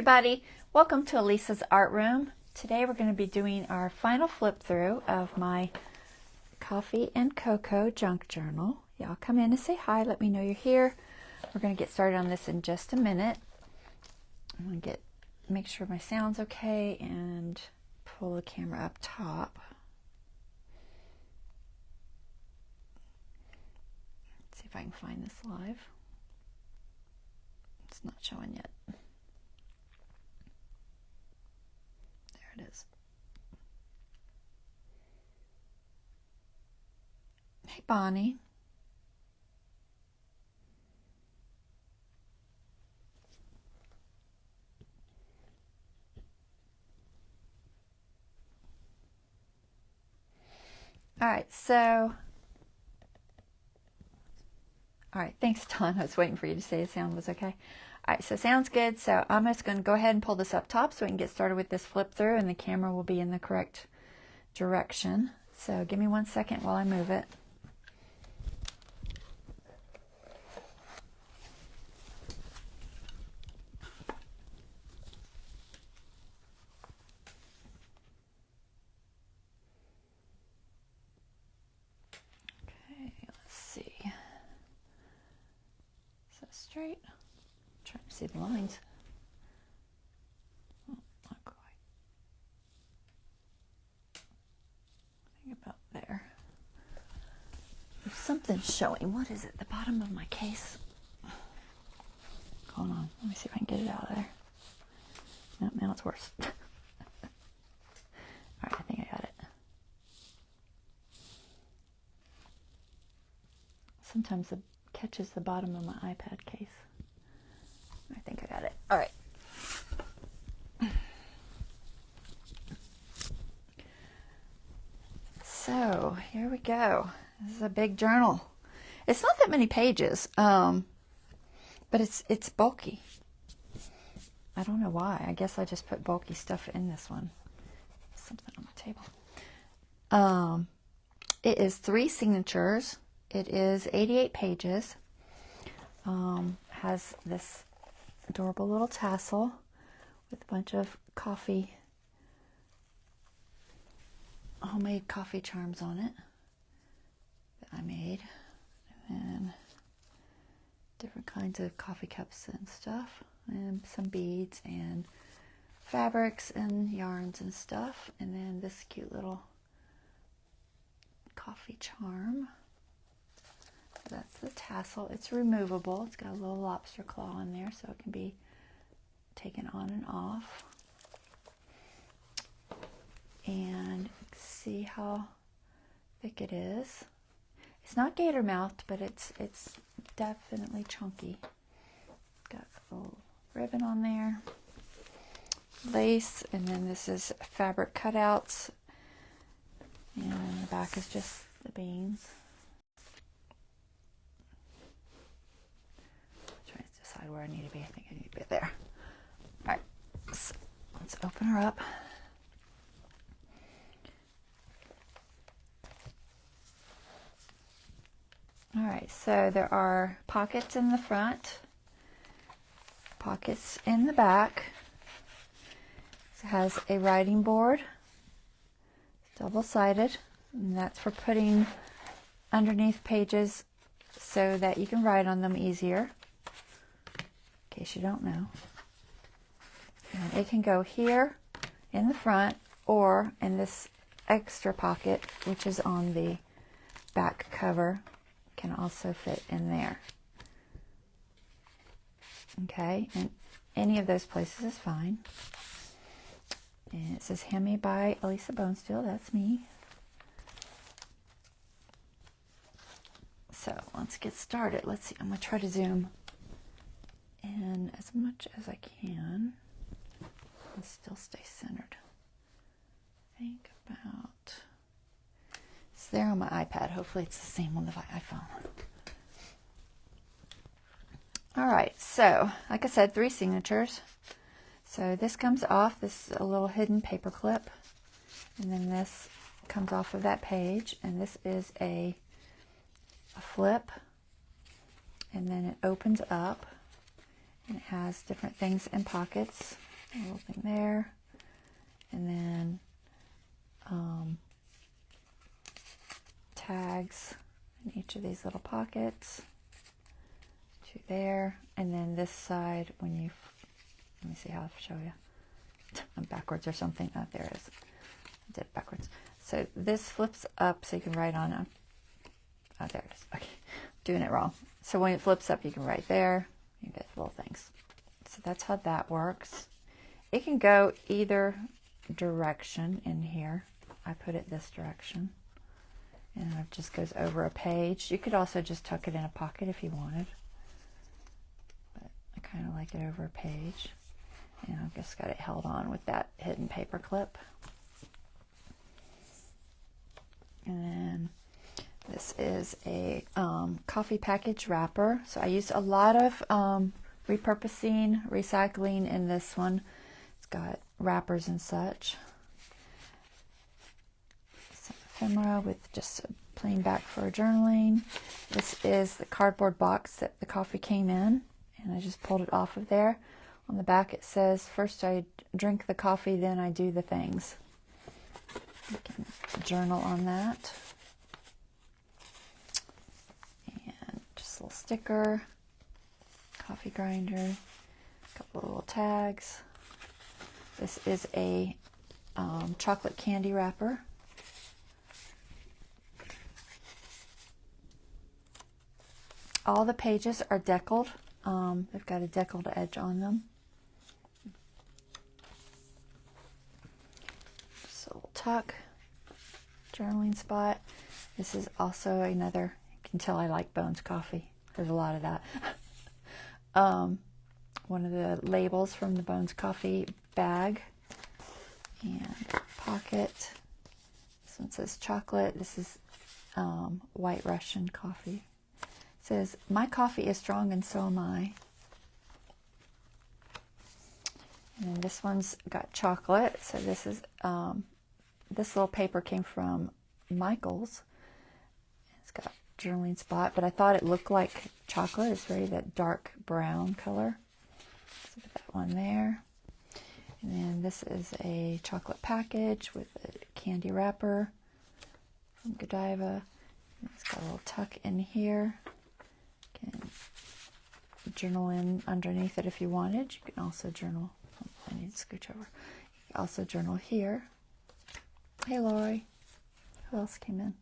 everybody, welcome to Elisa's Art Room. Today we're going to be doing our final flip through of my coffee and cocoa junk journal. Y'all come in and say hi, let me know you're here. We're going to get started on this in just a minute. I'm going to make sure my sound's okay and pull the camera up top. Let's see if I can find this live. It's not showing yet. There it is. Hey, Bonnie. All right, thanks, Don. I was waiting for you to say the sound was okay. All right, so sounds good. So I'm just going to go ahead and pull this up top so we can get started with this flip through, and the camera will be in the correct direction. So give me 1 second while I move it. Okay, let's see. So straight. Trying to see the lines. Oh, not quite. I think about there. There's something showing. What is it? The bottom of my case. Hold on. Let me see if I can get it out of there. No, now it's worse. All right, I think I got it. Sometimes it catches the bottom of my iPad case. I think I got it. All right. So here we go. This is a big journal. It's not that many pages, but it's bulky. I don't know why. I guess I just put bulky stuff in this one. Something on my table. It is 3 signatures. It is 88 pages. Has this adorable little tassel with a bunch of homemade coffee charms on it that I made, and then different kinds of coffee cups and stuff, and some beads and fabrics and yarns and stuff, and then this cute little coffee charm. So that's the tassel. It's removable. It's got a little lobster claw in there so it can be taken on and off. And see how thick it is. It's not gator mouthed, but it's definitely chunky. Got a little ribbon on there, lace, and then this is fabric cutouts, and the back is just the beans. Trying to decide where I need to be. I think I need to be there. All right, so let's open her up. All right, so there are pockets in the front, pockets in the back. It has a writing board, double-sided, and that's for putting underneath pages so that you can write on them easier, in case you don't know. And it can go here in the front or in this extra pocket, which is on the back cover. Can also fit in there. Okay, and any of those places is fine. And it says handmade by Elisa Bonesteel. That's me. So let's get started. Let's see. I'm gonna try to zoom in as much as I can and still stay centered. Think about. It's there on my iPad. Hopefully it's the same on the iPhone. All right, so like I said, 3 signatures. So this comes off. This is a little hidden paper clip, and then this comes off of that page, and this is a flip, and then it opens up, and it has different things in pockets. a little thing there, and then tags in each of these little pockets, to there, and then this side, when you, let me see how I'll show you. I'm backwards or something. Oh, there it is. I did it backwards. So this flips up so you can write on it. Oh, there it is. Okay, doing it wrong. So when it flips up, you can write there. You get little things. So that's how that works. It can go either direction in here. I put it this direction. And it just goes over a page. You could also just tuck it in a pocket if you wanted. But I kind of like it over a page. And I've just got it held on with that hidden paper clip. And then this is a coffee package wrapper. So I used a lot of repurposing, recycling in this one. It's got wrappers and such. Some ephemera with just a plain back for journaling. This is the cardboard box that the coffee came in, and I just pulled it off of there. On the back it says, first I drink the coffee, then I do the things. You can journal on that. And just a little sticker, coffee grinder, a couple of little tags. This is a chocolate candy wrapper. All the pages are deckled. They've got a deckled edge on them. Just a little tuck, journaling spot. This is also another, you can tell I like Bones coffee. There's a lot of that. One of the labels from the Bones coffee bag. And pocket. This one says chocolate. This is White Russian coffee. It says, my coffee is strong and so am I. And then this one's got chocolate. So this is, this little paper came from Michael's. It's got a journaling spot, but I thought it looked like chocolate. It's very that dark brown color. So put that one there. And then this is a chocolate package with a candy wrapper from Godiva. It's got a little tuck in here. You can journal in underneath it if you wanted. You can also journal. I need to scooch over. You can also journal here. Hey, Lori. Who else came in?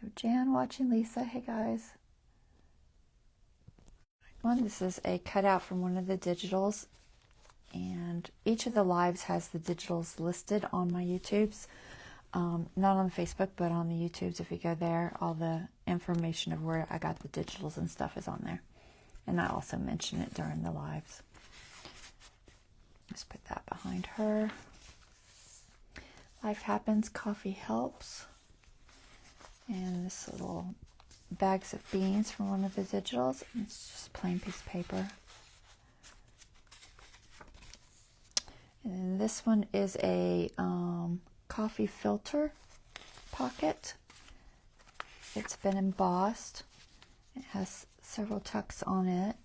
Oh, Jan watching Lisa. Hey, guys. This is a cutout from one of the digitals. And each of the lives has the digitals listed on my YouTubes. Not on Facebook, but on the YouTubes. If you go there, all the information of where I got the digitals and stuff is on there. And I also mention it during the lives. Let's put that behind her. Life happens, coffee helps. And this little bags of beans from one of the digitals. It's just plain piece of paper. And then this one is a coffee filter pocket. It's been embossed. It has several tucks on it,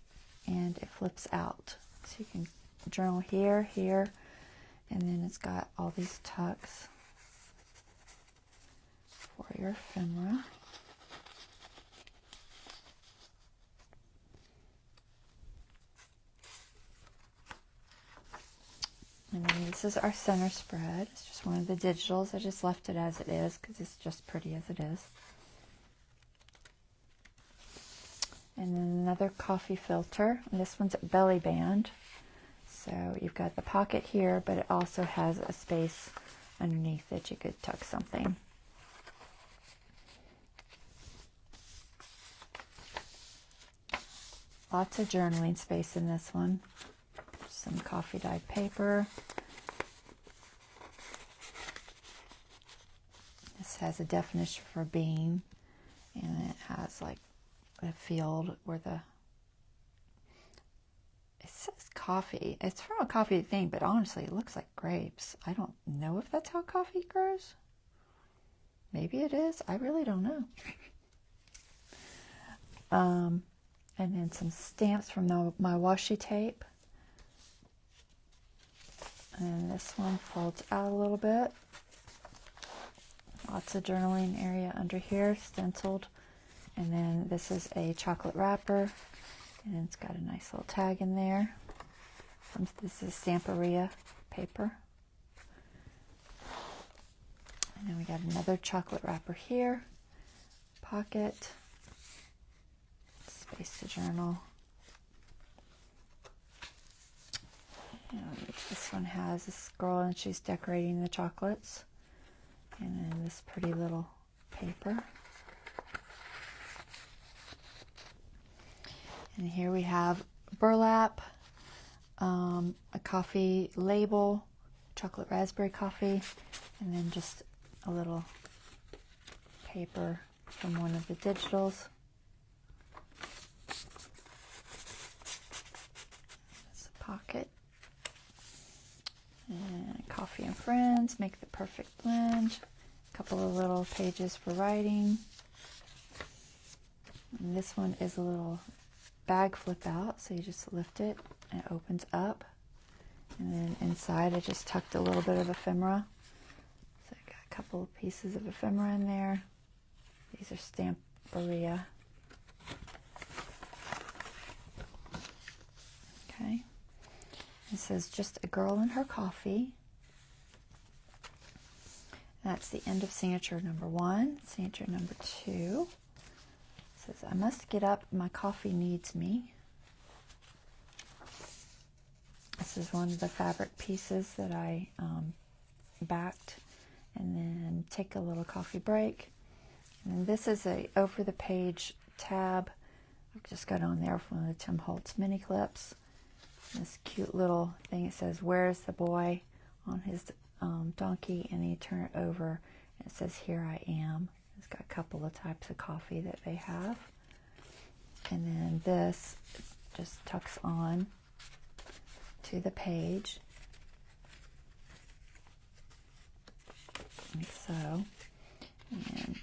and it flips out. So you can journal here, here, and then it's got all these tucks for your ephemera. And then this is our center spread. It's just one of the digitals. I just left it as it is because it's just pretty as it is. And then another coffee filter. And this one's a belly band. So you've got the pocket here, but it also has a space underneath that you could tuck something. Lots of journaling space in this one. Some coffee dyed paper. This has a definition for bean, and it has like a field where it says coffee. It's from a coffee thing, but honestly it looks like grapes. I don't know if that's how coffee grows. Maybe it is. I really don't know. And then some stamps from my washi tape. And this one folds out a little bit. Lots of journaling area under here, stenciled. And then this is a chocolate wrapper, and it's got a nice little tag in there. This is Stamperia paper. And then we got another chocolate wrapper here, pocket, space to journal. And this one has this girl and she's decorating the chocolates. And then this pretty little paper. And here we have burlap, a coffee label, chocolate raspberry coffee, and then just a little paper from one of the digitals. It's a pocket. And Coffee and Friends, Make the Perfect Blend. A couple of little pages for writing. And this one is a little bag flip out, so you just lift it and it opens up. And then inside I just tucked a little bit of ephemera. So I got a couple of pieces of ephemera in there. These are Stamperia. Okay. It says Just a Girl and Her Coffee. That's the end of signature number 1. Signature number 2 says, I must get up, my coffee needs me. This is one of the fabric pieces that I backed, and then take a little coffee break. And then this is a over the page tab. I've just got on there from the Tim Holtz mini clips. This cute little thing, it says, where's the boy, on his donkey, and then you turn it over and it says, here I am. It's got a couple of types of coffee that they have. And then this just tucks on to the page, like so. And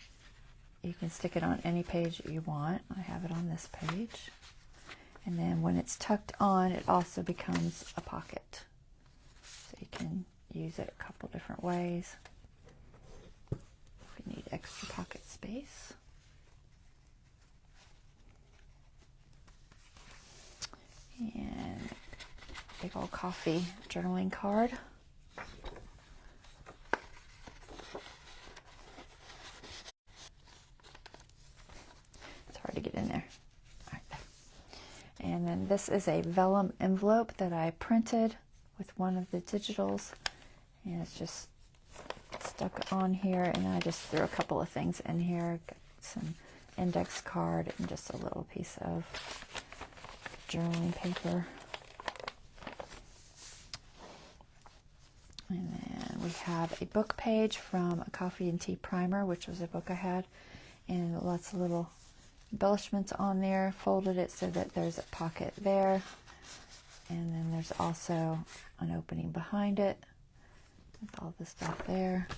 you can stick it on any page that you want. I have it on this page. And then when it's tucked on, it also becomes a pocket. So you can use it a couple different ways. If you need extra pocket space. And big old coffee journaling card. It's hard to get in there. All right. And then this is a vellum envelope that I printed with one of the digitals, and it's just stuck on here, and I just threw a couple of things in here. Got some index card and just a little piece of journaling paper. And then we have a book page from A Coffee and Tea Primer, which was a book I had, and lots of little embellishments on there. Folded it so that there's a pocket there, and then there's also an opening behind it with all the stuff there.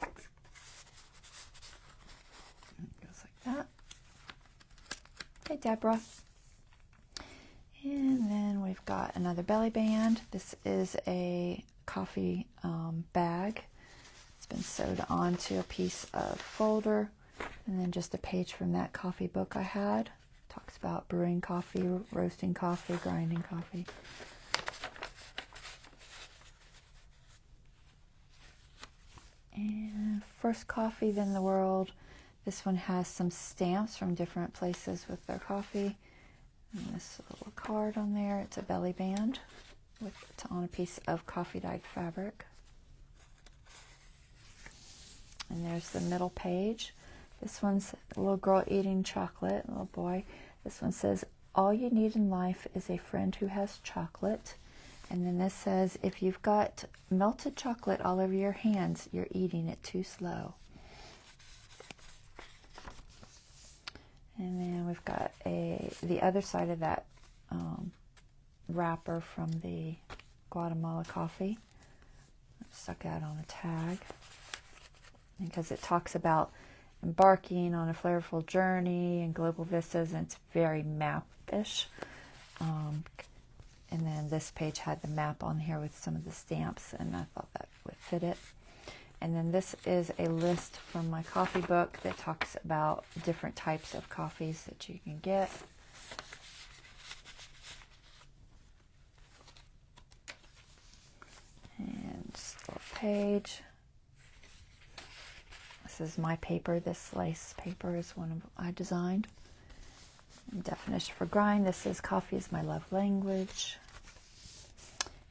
It goes like that. Hey, Deborah. And then we've got another belly band. This is a coffee bag. It's been sewed onto a piece of folder, and then just a page from that coffee book I had. Talks about brewing coffee, roasting coffee, grinding coffee. And First Coffee, Then the World. This one has some stamps from different places with their coffee. And this little card on there. It's a belly band with on a piece of coffee dyed fabric. And there's the middle page. This one's a little girl eating chocolate, a little boy. This one says, all you need in life is a friend who has chocolate. And then this says, if you've got melted chocolate all over your hands, you're eating it too slow. And then we've got the other side of that wrapper from the Guatemala coffee. I stuck that on a tag because it talks about embarking on a flavorful journey and global vistas, and it's very map-ish. And then this page had the map on here with some of the stamps, and I thought that would fit it. And then this is a list from my coffee book that talks about different types of coffees that you can get. And just a little page. This is my paper. This lace paper is one I designed. And definition for grind. This is coffee is my love language.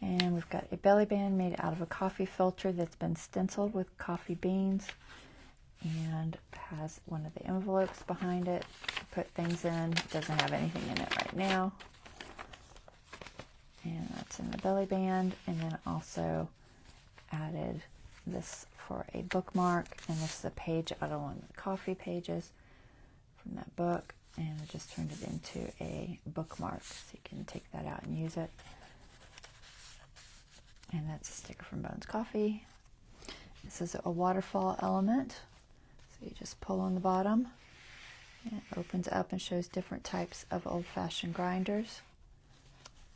And we've got a belly band made out of a coffee filter that's been stenciled with coffee beans, and has one of the envelopes behind it to put things in. It doesn't have anything in it right now. And that's in the belly band. And then also added this for a bookmark. And this is a page out of one of the coffee pages from that book. And I just turned it into a bookmark, so you can take that out and use it. And that's a sticker from Bones Coffee. This is a waterfall element. So you just pull on the bottom, and it opens up and shows different types of old-fashioned grinders.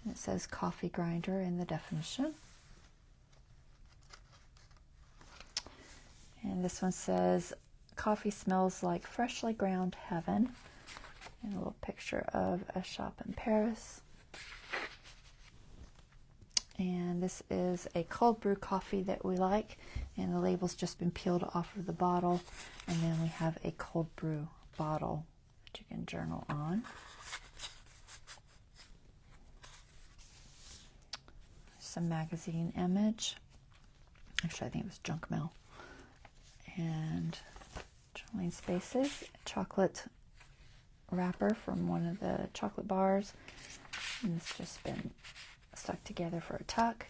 And it says coffee grinder in the definition. And this one says, coffee smells like freshly ground heaven. And a little picture of a shop in Paris. And this is a cold brew coffee that we like, and the label's just been peeled off of the bottle. And then we have a cold brew bottle that you can journal on. Some magazine image. Actually, I think it was junk mail. And journaling spaces, chocolate wrapper from one of the chocolate bars. And it's just been stuck together for a tuck.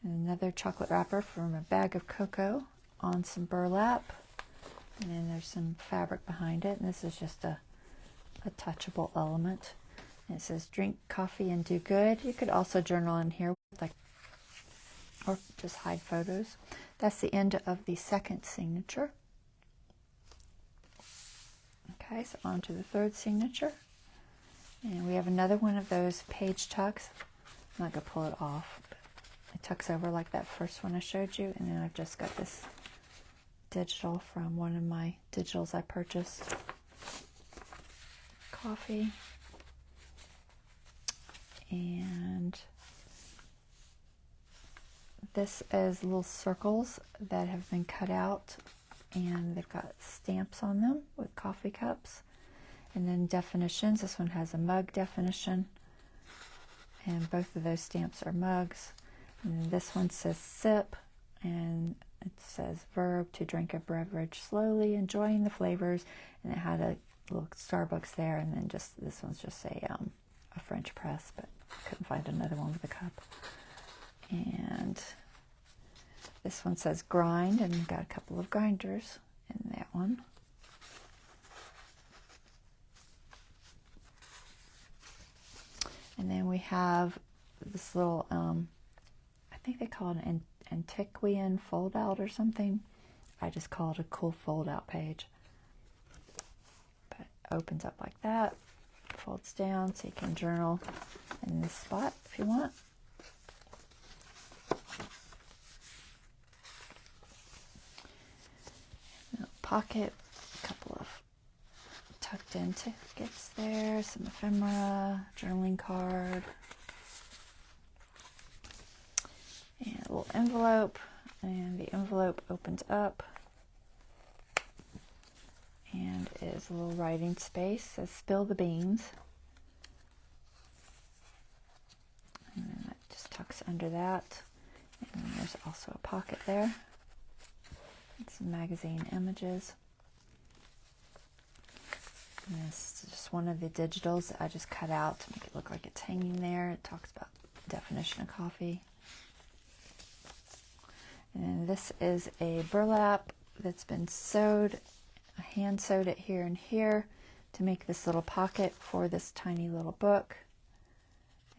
And another chocolate wrapper from a bag of cocoa on some burlap. And then there's some fabric behind it. And this is just a touchable element. And it says drink coffee and do good. You could also journal in here, or just hide photos. That's the end of the second signature. Okay, so on to the third signature. And we have another one of those page tucks. I'm not going to pull it off, but it tucks over like that first one I showed you. And then I've just got this digital from one of my digitals I purchased. Coffee. And this is little circles that have been cut out, and they've got stamps on them with coffee cups. And then definitions. This one has a mug definition, and both of those stamps are mugs. And this one says sip, and it says verb, to drink a beverage slowly, enjoying the flavors. And it had a little Starbucks there, and then just this one's just a French press, but I couldn't find another one with a cup. And this one says grind, and we've got a couple of grinders in that one. And then we have this little, I think they call it an antiquarian fold out or something. I just call it a cool fold out page. But it opens up like that, folds down, so you can journal in this spot if you want. Pocket, a couple of tucked in tickets there, some ephemera, journaling card, and a little envelope, and the envelope opens up and is a little writing space. It says spill the beans, and then that just tucks under that, and then there's also a pocket there. Some magazine images. And this is just one of the digitals that I just cut out to make it look like it's hanging there. It talks about definition of coffee. And this is a burlap that's been sewed. I hand sewed it here and here to make this little pocket for this tiny little book.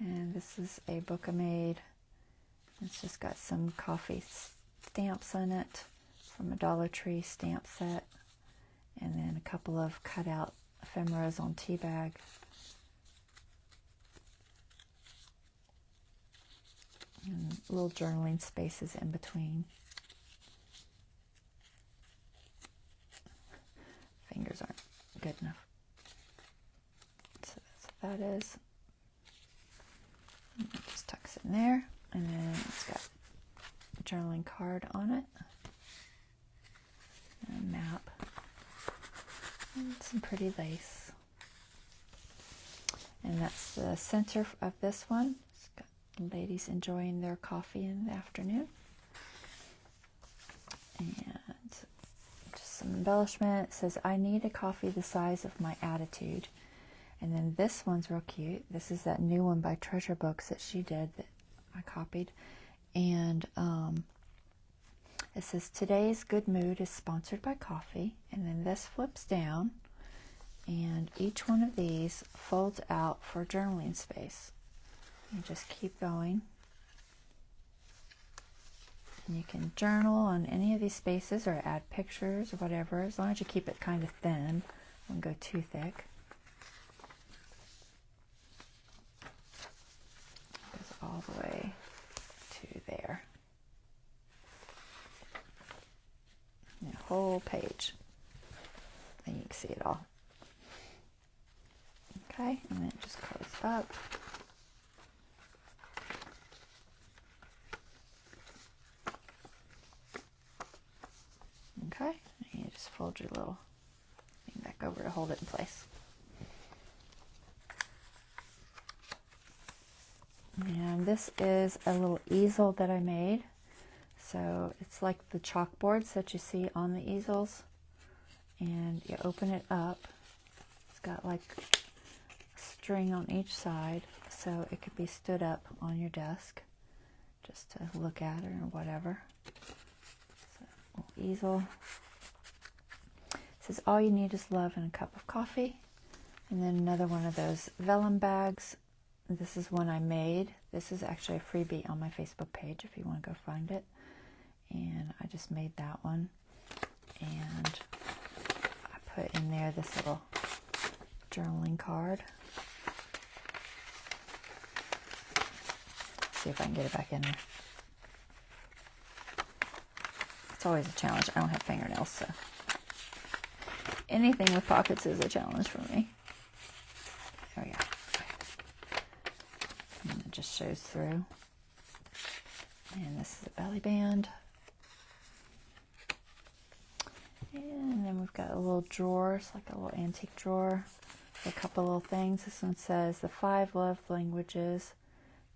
And this is a book I made. It's just got some coffee stamps in it from a Dollar Tree stamp set, and then a couple of cutout ephemeras on tea bag. And little journaling spaces in between. Fingers aren't good enough. So that's what that is. And it just tucks in there, and then it's got a journaling card on it, and a map, and some pretty lace. And that's the center of this one. It's got ladies enjoying their coffee in the afternoon. And just some embellishment. It says, I need a coffee the size of my attitude. And then this one's real cute. This is that new one by Treasure Books that she did that I copied. And it says, today's good mood is sponsored by coffee. And then this flips down. And each one of these folds out for journaling space. You just keep going. And you can journal on any of these spaces or add pictures or whatever, as long as you keep it kind of thin. Don't go too thick. It goes all the way to there. And a whole page. And you can see it all. Okay, and then it just closes up. Okay, and you just fold your little thing back over to hold it in place. And this is a little easel that I made. So it's like the chalkboards that you see on the easels. And you open it up. It's got like string on each side, so it could be stood up on your desk just to look at it or whatever. So, little easel. It says all you need is love and a cup of coffee. And then another one of those vellum bags. This is one I made. This is actually a freebie on my Facebook page if you want to go find it. And I just made that one. And I put in there this little journaling card. See if I can get it back in there. It's always a challenge. I don't have fingernails, so anything with pockets is a challenge for me. There we go. And it just shows through. And this is a belly band. And then we've got a little drawer. It's like a little antique drawer. A couple little things. This one says the 5 love languages.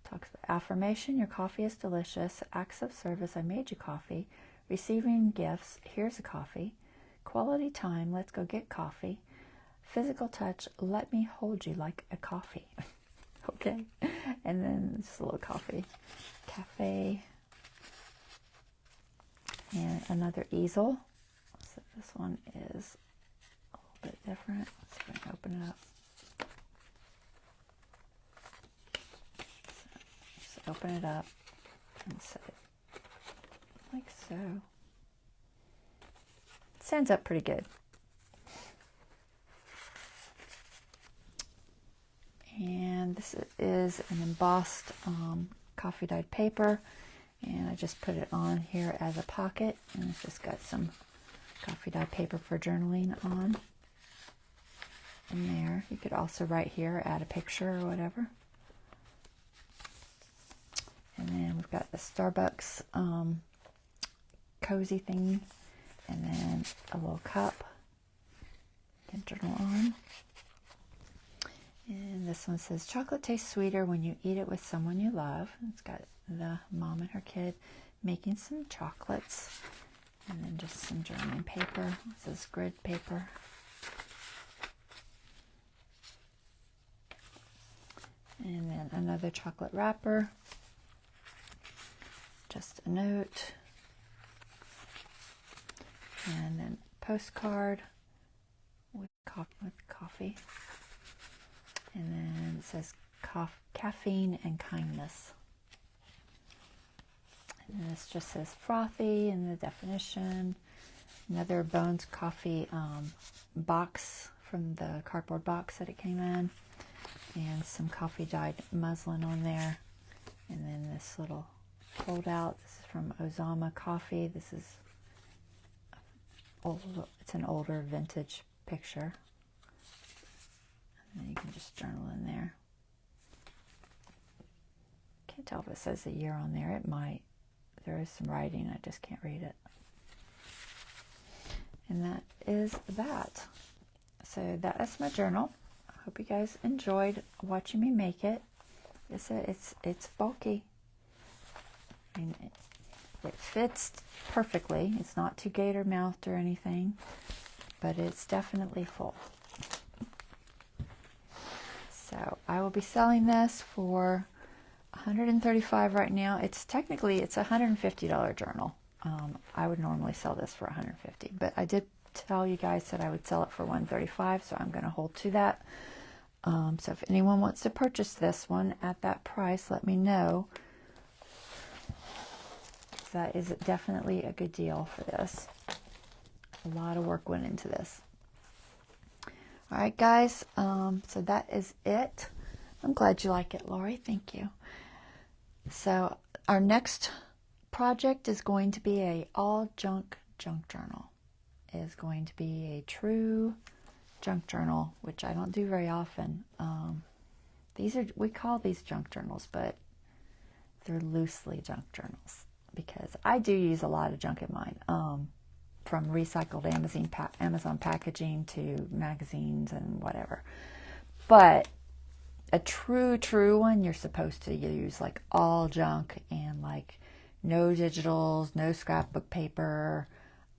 Talks about affirmation, your coffee is delicious. Acts of service, I made you coffee. Receiving gifts, here's a coffee. Quality time, let's go get coffee. Physical touch, let me hold you like a coffee. Okay. And then just a little coffee. Cafe. And another easel. So this one is a little bit different. Let's see if I can open it up. Open it up and set it like so. It stands up pretty good. And this is an embossed coffee dyed paper, and I just put it on here as a pocket, and it's just got some coffee dyed paper for journaling on in there. You could also write here, add a picture or whatever. And then we've got the Starbucks cozy thing, and then a little cup you can journal on. And this one says, chocolate tastes sweeter when you eat it with someone you love. It's got the mom and her kid making some chocolates, and then just some journaling paper. This is grid paper. And then another chocolate wrapper. Just a note, and then postcard with coffee, and then it says caffeine and kindness, and this just says frothy in the definition. Another Bones coffee box from the cardboard box that it came in, and some coffee dyed muslin on there, and then this little pulled out. This is from Ozama Coffee. This is old, it's an older vintage picture. And then you can just journal in there. Can't tell if it says the year on there. It might. There is some writing. I just can't read it. And that is that. So that is my journal. I hope you guys enjoyed watching me make it. It's bulky. I mean, it fits perfectly. It's not too gator mouthed or anything, but it's definitely full. So I will be selling this for $135 right now. It's technically, it's a $150 journal. I would normally sell this for $150, but I did tell you guys that I would sell it for $135, so I'm going to hold to that. So if anyone wants to purchase this one at that price, let me know. That is definitely a good deal for this. A lot of work went into this. All right, guys. So that is it. I'm glad you like it, Lori. Thank you. So our next project is going to be a all junk journal. It is going to be a true junk journal, which I don't do very often. We call these junk journals, but they're loosely junk journals because I do use a lot of junk in mine, from recycled Amazon packaging to magazines and whatever. But a true one, you're supposed to use like all junk and like no digitals, no scrapbook paper,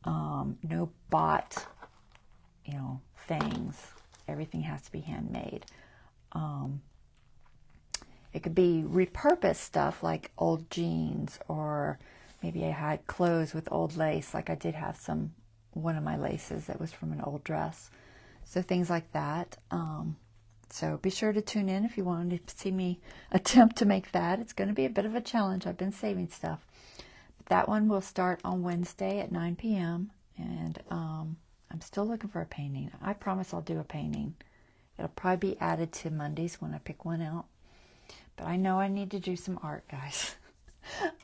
no bought, things. Everything has to be handmade. It could be repurposed stuff like old jeans, or maybe I had clothes with old lace. Like I did have one of my laces that was from an old dress. So things like that. So be sure to tune in if you want to see me attempt to make that. It's going to be a bit of a challenge. I've been saving stuff. But that one will start on Wednesday at 9 p.m. And I'm still looking for a painting. I promise I'll do a painting. It'll probably be added to Mondays when I pick one out. But I know I need to do some art, guys.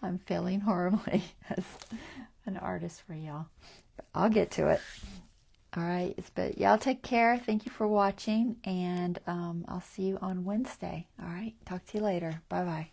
I'm failing horribly as an artist for y'all. But I'll get to it. All right. But y'all take care. Thank you for watching. And I'll see you on Wednesday. All right. Talk to you later. Bye-bye.